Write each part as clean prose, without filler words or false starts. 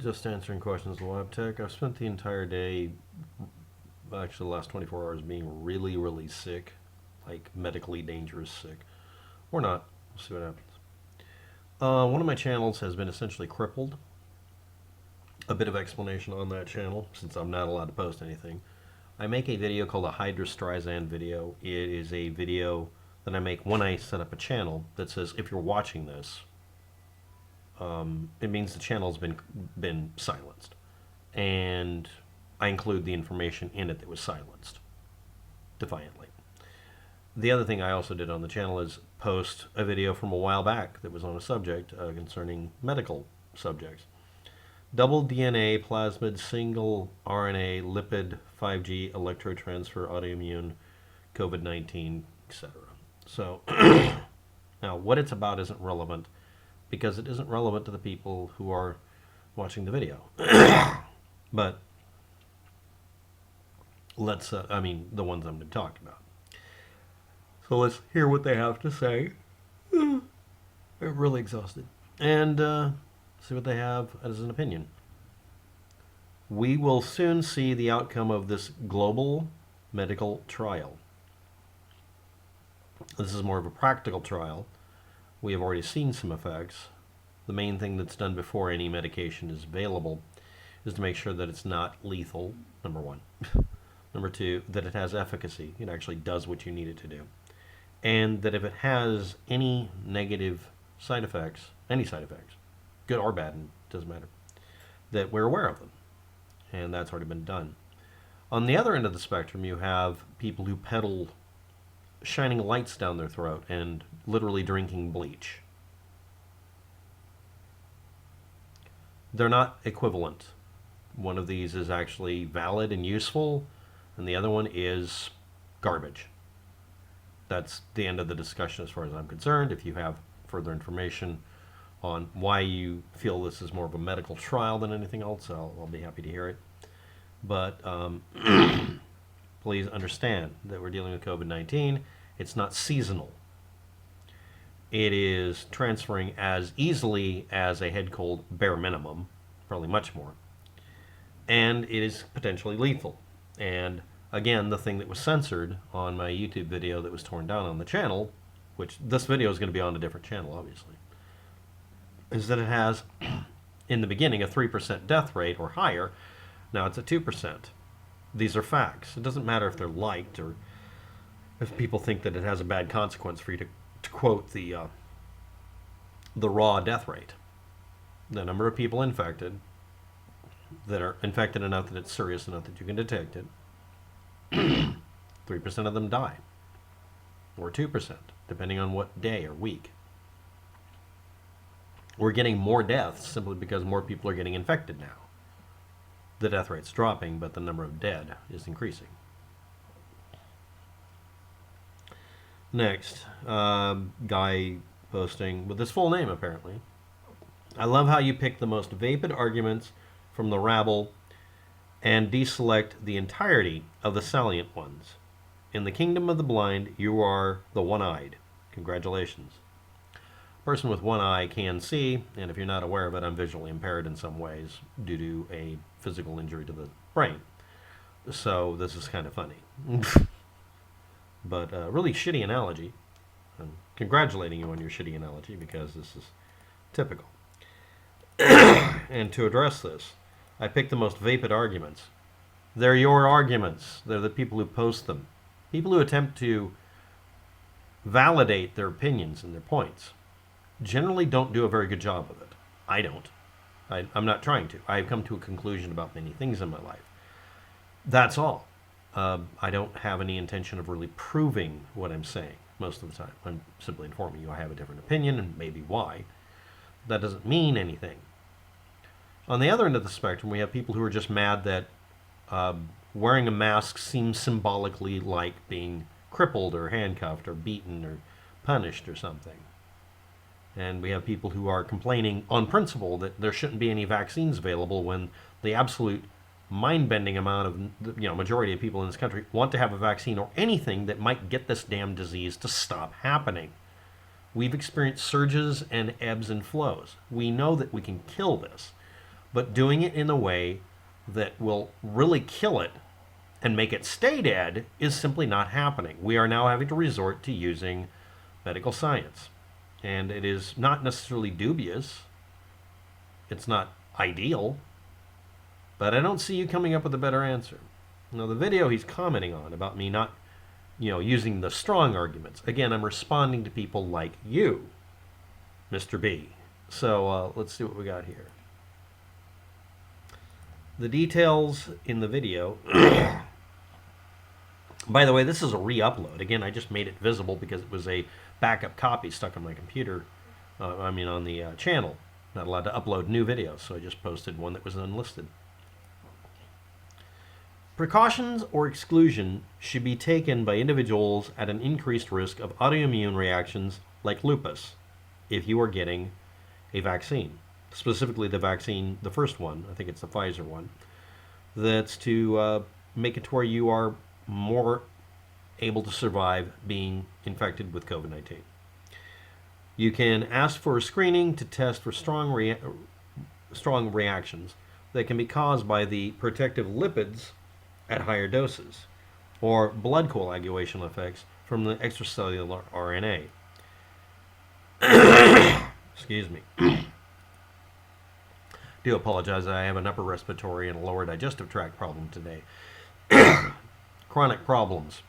just answering questions in lab tech. I've spent the entire day, actually the last 24 hours, being really, really sick, like medically dangerous sick. Or not. We'll see what happens. One of my channels has been essentially crippled. A bit of explanation on that channel, since I'm not allowed to post anything. I make a video called a Hydra Streisand video. It is a video that I make when I set up a channel that says, if you're watching this, it means the channel's been silenced. And I include the information in it that was silenced, defiantly. The other thing I also did on the channel is post a video from a while back that was on a subject concerning medical subjects. Double DNA, plasmid, single RNA, lipid, 5G, electrotransfer, autoimmune, COVID-19, etc. So, now what it's about isn't relevant because it isn't relevant to the people who are watching the video. But let's, I mean, the ones I'm going to talk about. So let's hear what they have to say. I'm really exhausted. And see what they have as an opinion. We will soon see the outcome of this global medical trial. This is more of a practical trial. We have already seen some effects. The main thing that's done before any medication is available is to make sure that it's not lethal, number one. Number two, that it has efficacy. It actually does what you need it to do. And that if it has any negative side effects, any side effects, good or bad, it doesn't matter, that we're aware of them. And that's already been done. On the other end of the spectrum, you have people who peddle shining lights down their throat and literally drinking bleach. They're not equivalent. One of these is actually valid and useful, and the other one is garbage. That's the end of the discussion as far as I'm concerned. If you have further information on why you feel this is more of a medical trial than anything else, I'll be happy to hear it. But please understand that we're dealing with COVID-19. It's not seasonal. It is transferring as easily as a head cold, bare minimum, probably much more. And it is potentially lethal. And again, the thing that was censored on my YouTube video that was torn down on the channel, which this video is going to be on a different channel, obviously, is that it has, in the beginning, a 3% death rate or higher. Now it's at 2%. These are facts. It doesn't matter if they're liked or if people think that it has a bad consequence for you to quote the raw death rate. The number of people infected that are infected enough that it's serious enough that you can detect it, 3% of them die, or 2%, depending on what day or week. We're getting more deaths simply because more people are getting infected now. The death rate's dropping, but the number of dead is increasing. Next, guy posting with his full name, apparently. I love how you pick the most vapid arguments from the rabble and deselect the entirety of the salient ones. In the kingdom of the blind, you are the one-eyed. Congratulations. A person with one eye can see, and if you're not aware of it, I'm visually impaired in some ways due to a physical injury to the brain. So this is kind of funny. But a really shitty analogy. I'm congratulating you on your shitty analogy because this is typical. And to address this, I picked the most vapid arguments. They're your arguments. They're the people who post them. People who attempt to validate their opinions and their points generally don't do a very good job of it. I don't. I'm not trying to. I've come to a conclusion about many things in my life. That's all. I don't have any intention of really proving what I'm saying most of the time. I'm simply informing you I have a different opinion and maybe why. That doesn't mean anything. On the other end of the spectrum, we have people who are just mad that wearing a mask seems symbolically like being crippled or handcuffed or beaten or punished or something. And we have people who are complaining on principle that there shouldn't be any vaccines available when the absolute mind-bending amount of, majority of people in this country want to have a vaccine or anything that might get this damn disease to stop happening. We've experienced surges and ebbs and flows. We know that we can kill this. but doing it in a way that will really kill it and make it stay dead is simply not happening. We are now having to resort to using medical science. And it is not necessarily dubious. It's not ideal. But I don't see you coming up with a better answer. Now, the video he's commenting on about me not, using the strong arguments. Again, I'm responding to people like you, Mr. B. So let's see what we got here. The details in the video. By the way, this is a re-upload. Again, I just made it visible because it was a backup copy stuck on my computer. On the channel. Not allowed to upload new videos, so I just posted one that was unlisted. Precautions or exclusion should be taken by individuals at an increased risk of autoimmune reactions like lupus if you are getting a vaccine. Specifically the vaccine, the first one, I think it's the Pfizer one, that's to make it to where you are more able to survive being infected with COVID-19. You can ask for a screening to test for strong reactions that can be caused by the protective lipids at higher doses, or blood coagulation effects from the extracellular RNA. Excuse me. Do apologize, I have an upper respiratory and a lower digestive tract problem today. Chronic problems.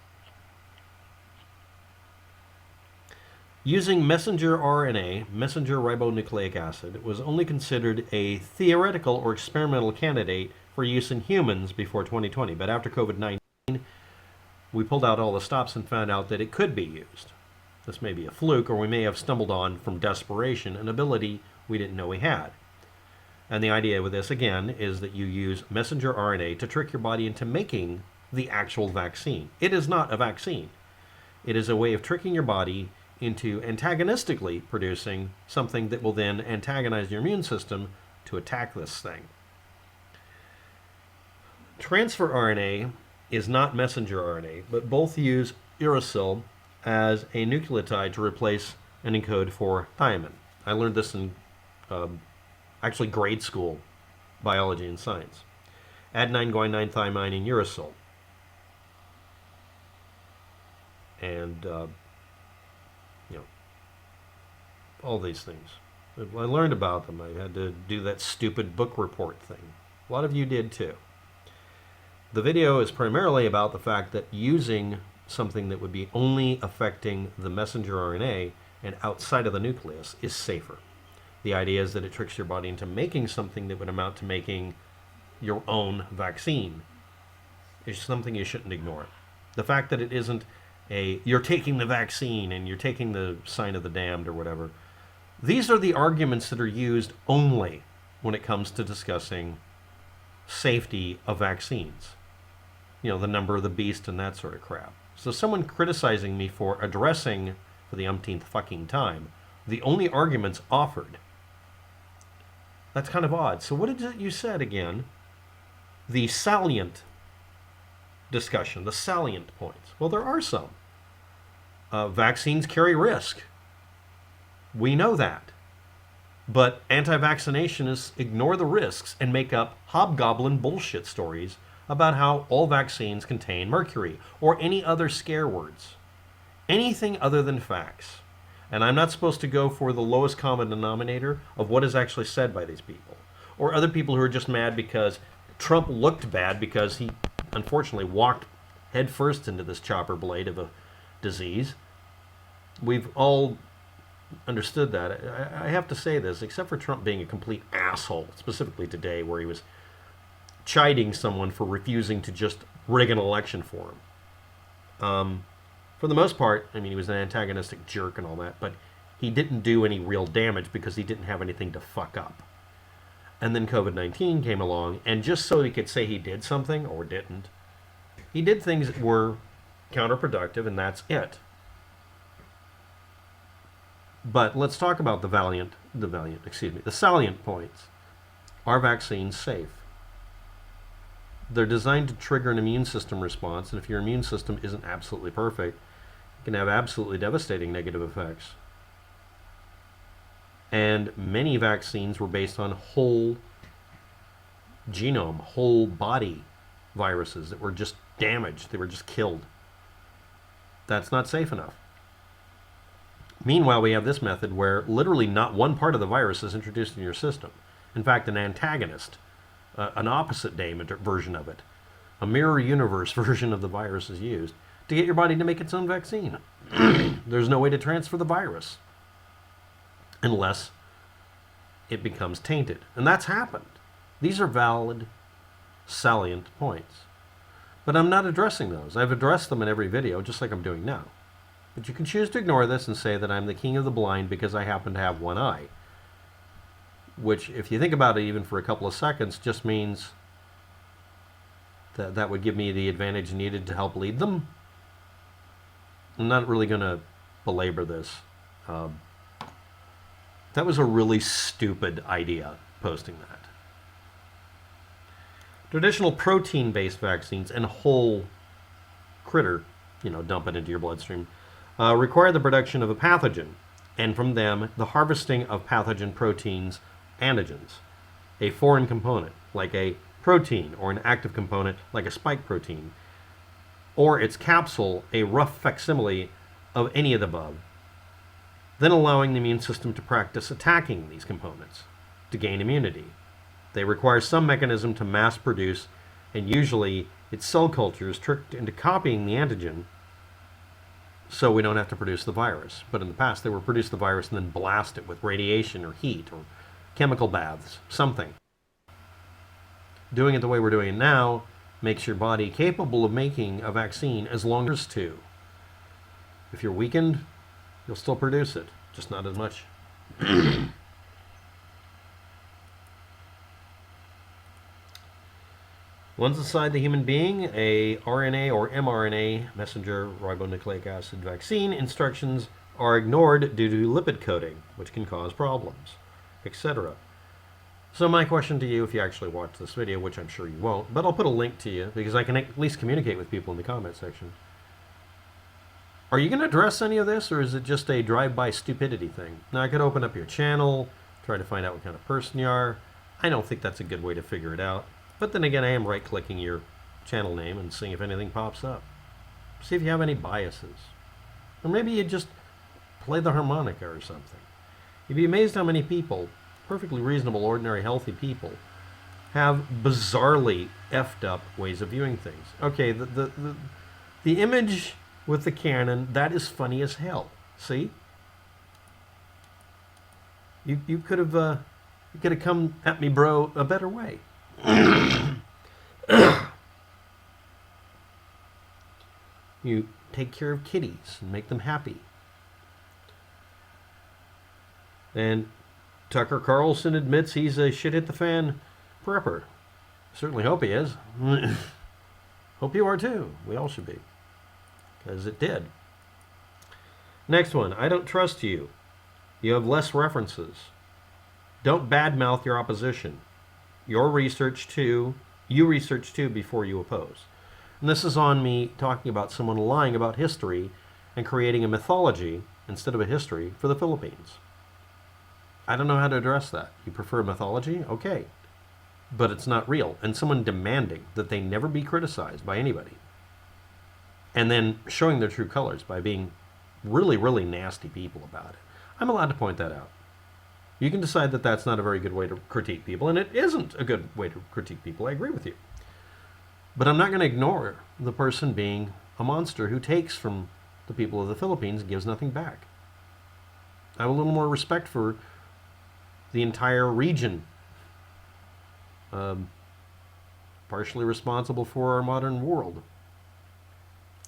Using messenger RNA, messenger ribonucleic acid, was only considered a theoretical or experimental candidate for use in humans before 2020. But after COVID-19, we pulled out all the stops and found out that it could be used. This may be a fluke, or we may have stumbled on, from desperation, an ability we didn't know we had. And the idea with this, again, is that you use messenger RNA to trick your body into making the actual vaccine. It is not a vaccine. It is a way of tricking your body into antagonistically producing something that will then antagonize your immune system to attack this thing. Transfer RNA is not messenger RNA, but both use uracil as a nucleotide to replace and encode for thiamine. I learned this in actually grade school biology and science. Adenine, guanine, thymine, and uracil. And all these things. I learned about them. I had to do that stupid book report thing. A lot of you did too. The video is primarily about the fact that using something that would be only affecting the messenger RNA and outside of the nucleus is safer. The idea is that it tricks your body into making something that would amount to making your own vaccine. It's something you shouldn't ignore. The fact that it isn't you're taking the vaccine and you're taking the sign of the damned or whatever. These are the arguments that are used only when it comes to discussing safety of vaccines. The number of the beast and that sort of crap. So someone criticizing me for addressing, for the umpteenth fucking time, the only arguments offered. That's kind of odd. So what is it you said again? The salient discussion, the salient points. Well, there are some. Vaccines carry risk. We know that. But anti-vaccinationists ignore the risks and make up hobgoblin bullshit stories about how all vaccines contain mercury or any other scare words. Anything other than facts. And I'm not supposed to go for the lowest common denominator of what is actually said by these people. Or other people who are just mad because Trump looked bad because he unfortunately walked headfirst into this chopper blade of a disease. We've all understood that. I have to say this, except for Trump being a complete asshole, specifically today where he was chiding someone for refusing to just rig an election for him. For the most part, he was an antagonistic jerk and all that, but he didn't do any real damage because he didn't have anything to fuck up. And then COVID-19 came along, and just so he could say he did something, or didn't, he did things that were counterproductive, and that's it. But let's talk about the salient points. Are vaccines safe? They're designed to trigger an immune system response, and if your immune system isn't absolutely perfect, it can have absolutely devastating negative effects. And many vaccines were based on whole genome, whole body viruses that were just damaged. They were just killed. That's not safe enough. Meanwhile, we have this method where literally not one part of the virus is introduced in your system. In fact, an antagonist, an opposite day version of it, a mirror universe version of the virus is used to get your body to make its own vaccine. There's no way to transfer the virus unless it becomes tainted. And that's happened. These are valid, salient points. But I'm not addressing those. I've addressed them in every video, just like I'm doing now. But you can choose to ignore this and say that I'm the king of the blind because I happen to have one eye. Which, if you think about it even for a couple of seconds, just means that that would give me the advantage needed to help lead them. I'm not really going to belabor this. That was a really stupid idea, posting that. Traditional protein-based vaccines and whole critter, dump it into your bloodstream, require the production of a pathogen, and from them, the harvesting of pathogen proteins, antigens, a foreign component, like a protein, or an active component, like a spike protein, or its capsule, a rough facsimile of any of the above, then allowing the immune system to practice attacking these components to gain immunity. They require some mechanism to mass produce, and usually its cell culture is tricked into copying the antigen so we don't have to produce the virus. But in the past, they would produce the virus and then blast it with radiation or heat or chemical baths, something. Doing it the way we're doing it now makes your body capable of making a vaccine as long as two. If you're weakened, you'll still produce it, just not as much. Once inside the human being, a RNA or mRNA, messenger ribonucleic acid vaccine, instructions are ignored due to lipid coating, which can cause problems, etc. So my question to you, if you actually watch this video, which I'm sure you won't, but I'll put a link to you because I can at least communicate with people in the comment section. Are you going to address any of this, or is it just a drive-by stupidity thing? Now, I could open up your channel, try to find out what kind of person you are. I don't think that's a good way to figure it out. But then again, I am right-clicking your channel name and seeing if anything pops up. See if you have any biases. Or maybe you just play the harmonica or something. You'd be amazed how many people, perfectly reasonable, ordinary, healthy people, have bizarrely effed up ways of viewing things. Okay, the image with the cannon, that is funny as hell. See? You could have come at me, bro, a better way. You take care of kitties and make them happy. And Tucker Carlson admits he's a shit-hit-the-fan prepper. Certainly hope he is. Hope you are too. We all should be. Because it did. Next one. I don't trust you. You have less references. Don't badmouth your opposition. You research too before you oppose. And this is on me talking about someone lying about history and creating a mythology instead of a history for the Philippines. I don't know how to address that. You prefer mythology? Okay. But it's not real. And someone demanding that they never be criticized by anybody. And then showing their true colors by being really, really nasty people about it. I'm allowed to point that out. You can decide that that's not a very good way to critique people, and it isn't a good way to critique people. I agree with you. But I'm not going to ignore the person being a monster who takes from the people of the Philippines and gives nothing back. I have a little more respect for the entire region, partially responsible for our modern world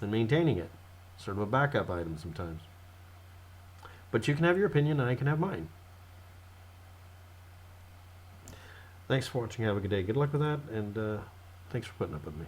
and maintaining it. Sort of a backup item sometimes. But you can have your opinion and I can have mine. Thanks for watching. Have a good day. Good luck with that, and thanks for putting up with me.